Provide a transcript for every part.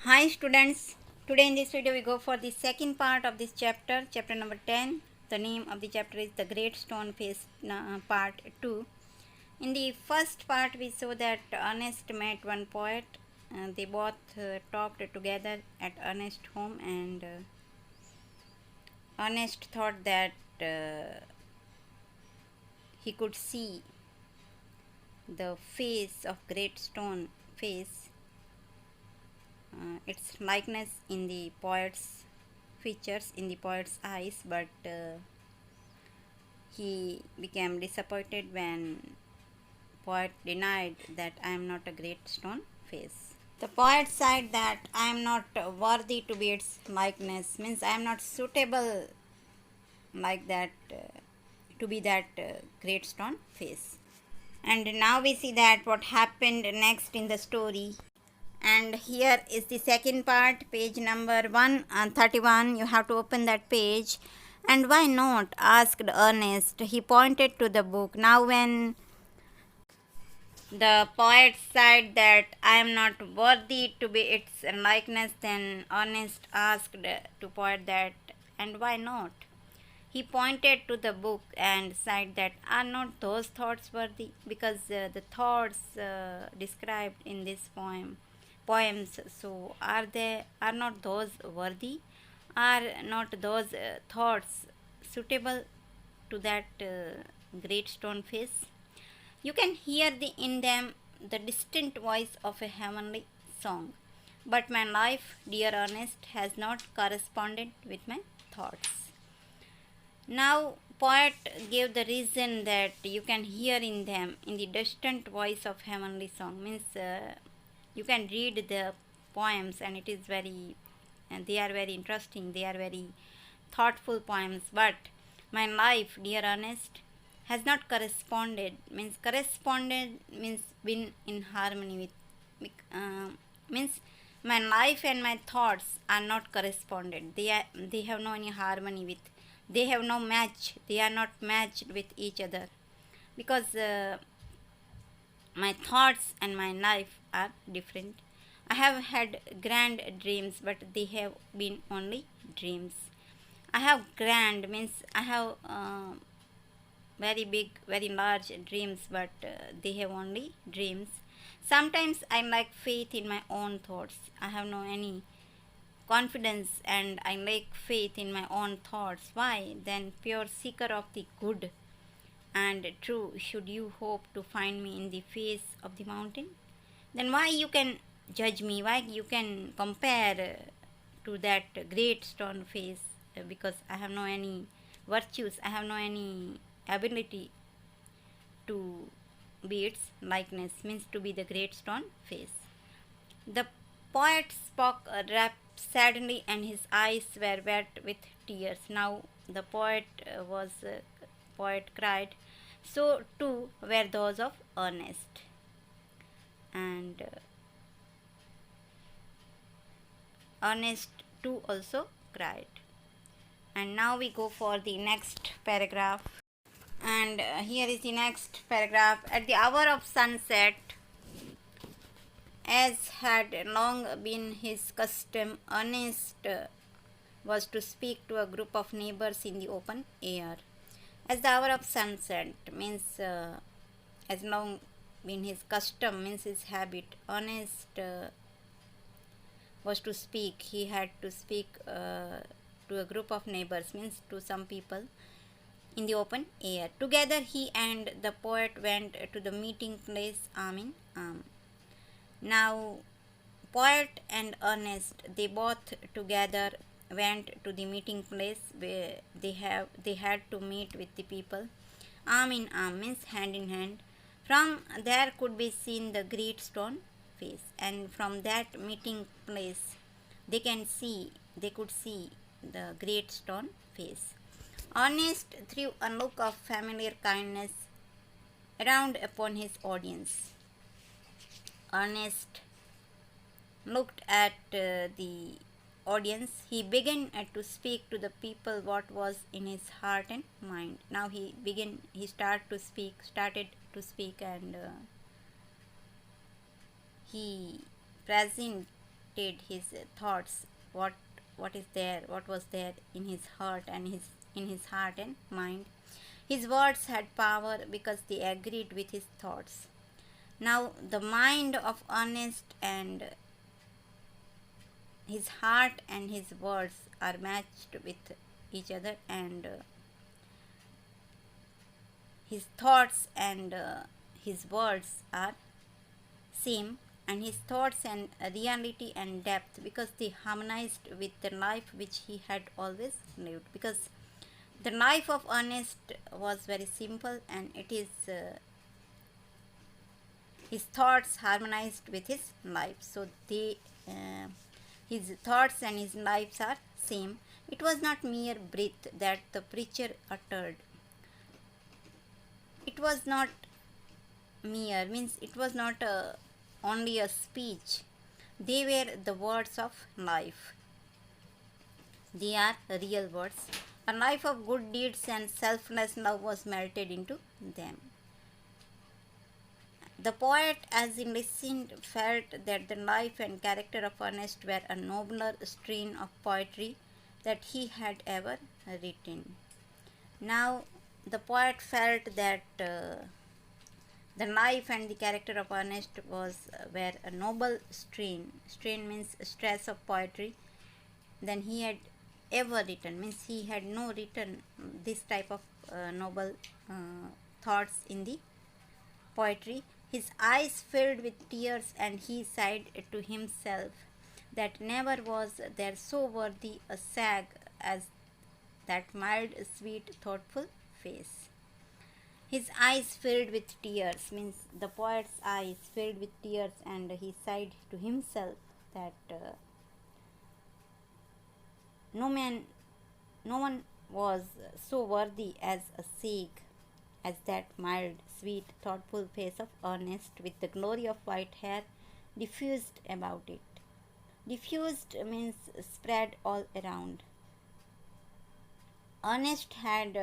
Hi students, today in this video we go for the second part of this chapter, chapter number 10. The name of the chapter is The Great Stone Face part 2. In the first part we saw that Ernest met one poet. They both talked together at Ernest's home, and Ernest thought that he could see the face of Great Stone face, its likeness in the poet's features, in the poet's eyes, but he became disappointed when poet denied that I am not a great stone face. The poet said that I am not worthy to be its likeness, means I am not suitable like that to be that great stone face. And now we see that what happened next in the story. And here is the second part, page number 131. You have to open that page. And why not? Asked Ernest. He pointed to the book. Now, when the poet said that I am not worthy to be its likeness, then Ernest asked to poet that, and why not? He pointed to the book and said that are not those thoughts worthy? Because the thoughts described in this poems, so are not those worthy? Are not those thoughts suitable to that great stone face? You can hear in them the distant voice of a heavenly song. But my life, dear Ernest, has not corresponded with my thoughts. Now, poet gave the reason that you can hear in them in the distant voice of heavenly song. Means you can read the poems, and it is and they are very interesting. They are very thoughtful poems. But my life, dear Ernest, has not corresponded. Means corresponded means been in harmony with. Means my life and my thoughts are not corresponded. They have no any harmony with. They have no match. They are not matched with each other, because my thoughts and my life are different. I have had grand dreams, but they have been only dreams. I have grand means I have very big, very large dreams, but they have only dreams. Sometimes I lack faith in my own thoughts. I have no any confidence, and I lack faith in my own thoughts. Why? Then, pure seeker of the good and true, should you hope to find me in the face of the mountain? Then why you can judge me? Why you can compare to that great stone face? Because I have no any virtues. I have no any ability to be its likeness, means to be the great stone face. The poet spoke sadly, and his eyes were wet with tears. Now the poet cried. So too were those of Ernest, and Ernest too also cried. And now we go for the next paragraph. And here is the next paragraph. At the hour of sunset, as had long been his custom, Ernest was to speak to a group of neighbors in the open air. As the hour of sunset means as long been his custom, means his habit. Ernest was to speak. He had to speak to a group of neighbors, means to some people in the open air. Together he and the poet went to the meeting place arm in arm. Now poet and Ernest, they both together went to the meeting place where they had to meet with the people arm in arm, means hand in hand. From there could be seen the great stone face, and from that meeting place they could see the great stone face. Ernest threw a look of familiar kindness around upon his audience. Ernest looked at the audience. He began to speak to the people what was in his heart and mind. Now he started to speak, and he present reflected his thoughts, what what was there in his heart and in his heart and mind. His words had power because they agreed with his thoughts. Now the mind of Ernest and his heart and his words are matched with each other, and his thoughts and his words are same, and his thoughts and reality and depth, because they harmonized with the life which he had always lived. Because the life of Ernest was very simple, and it is his thoughts harmonized with his life, so they his thoughts and his lives are same. It was not mere breath that the preacher uttered. It was not mere, means it was not only a speech. They were the words of life. They are real words. A life of good deeds and selfless love was melted into them. The poet, as he listened, felt that the life and character of Ernest were a nobler strain of poetry that he had ever written. Now, the poet felt that the life and the character of Ernest were a noble strain. Strain means stress of poetry than he had ever written. Means he had no written this type of noble thoughts in the poetry. His eyes filled with tears, and he sighed to himself that never was there so worthy a sag as that mild, sweet, thoughtful face. His eyes filled with tears, means the poet's eyes filled with tears, and he sighed to himself that no one was so worthy as a sag as that mild, sweet, thoughtful face of Ernest, with the glory of white hair diffused about it. Diffused means spread all around. Ernest had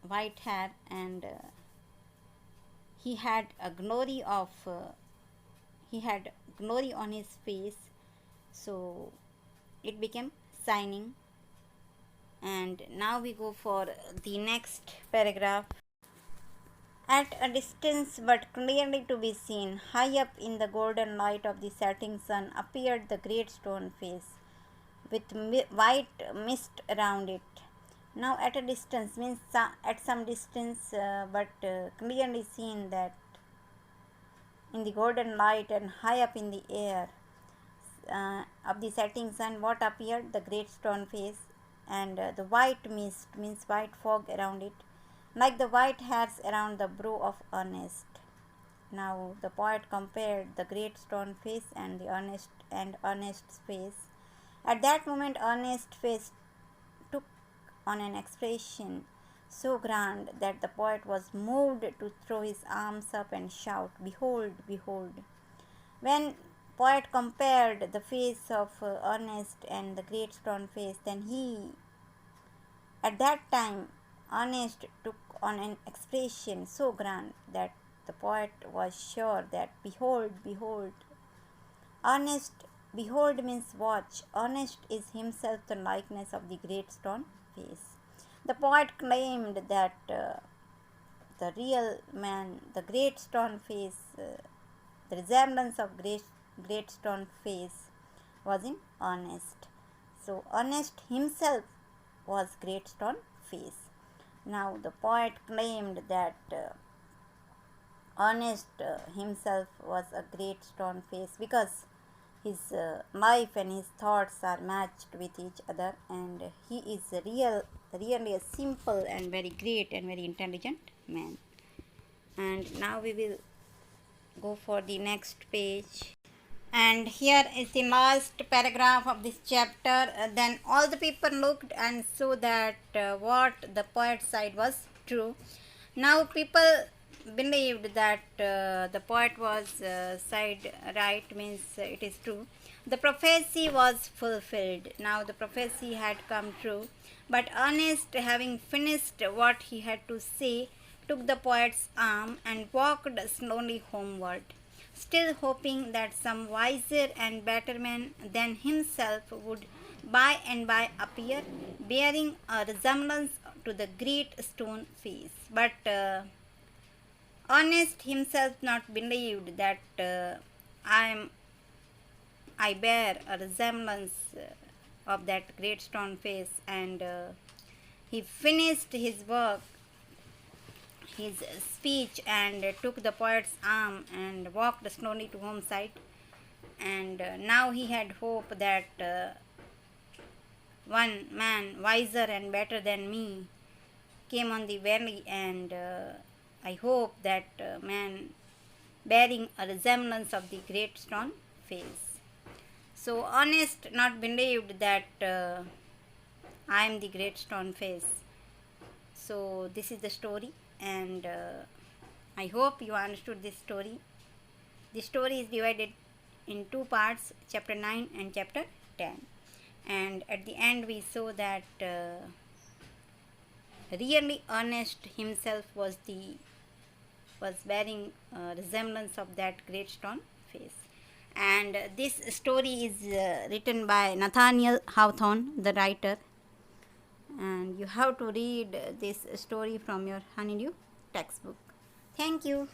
white hair, and he had a glory of he had glory on his face, so it became shining. And now we go for the next paragraph. At a distance, but clearly to be seen, high up in the golden light of the setting sun, appeared the great stone face, with white mist around it. Now, at a distance means at some distance, but clearly seen, that in the golden light and high up in the air of the setting sun, what appeared? The great stone face, and the white mist means white fog around it, like the white hairs around the brow of Ernest. Now the poet compared the great stone face and Ernest's face. At that moment, Ernest's face took on an expression so grand that the poet was moved to throw his arms up and shout, "Behold, behold!" When poet compared the face of Ernest and the great stone face, then at that time, Ernest took on an expression so grand that the poet was sure that, "Behold, behold." Ernest, behold means watch. Ernest is himself the likeness of the great stone face. The poet claimed that the real man, the great stone face, the resemblance of great stone face was in Ernest. So Ernest himself was great stone face. Now the poet claimed that Ernest himself was a great stone face because his life and his thoughts are matched with each other, and he is really a simple and very great and very intelligent man. And now we will go for the next page. And here is the last paragraph of this chapter. Then all the people looked and saw that what the poet said was true. Now people believed that the poet was said right, means it is true. The prophecy was fulfilled. Now the prophecy had come true. But Ernest, having finished what he had to say, took the poet's arm and walked slowly homeward. still hoping that some wiser and better man than himself would by and by appear, bearing a resemblance to the great stone face. But Ernest himself not believed that I bear a resemblance of that great stone face, and he finished his work, his speech, and took the poet's arm and walked slowly to home side. And now he had hope that one man wiser and better than me came on the valley, and I hope that man bearing a resemblance of the great stone face. So Ernest not believed that I am the great stone face. So this is the story, and I hope you understood this story. The story is divided in two parts, chapter 9 and chapter 10. And at the end we saw that really Ernest himself was bearing a resemblance of that great stone face. And this story is written by Nathaniel Hawthorne, the writer, and you have to read this story from your Honeydew textbook. Thank you.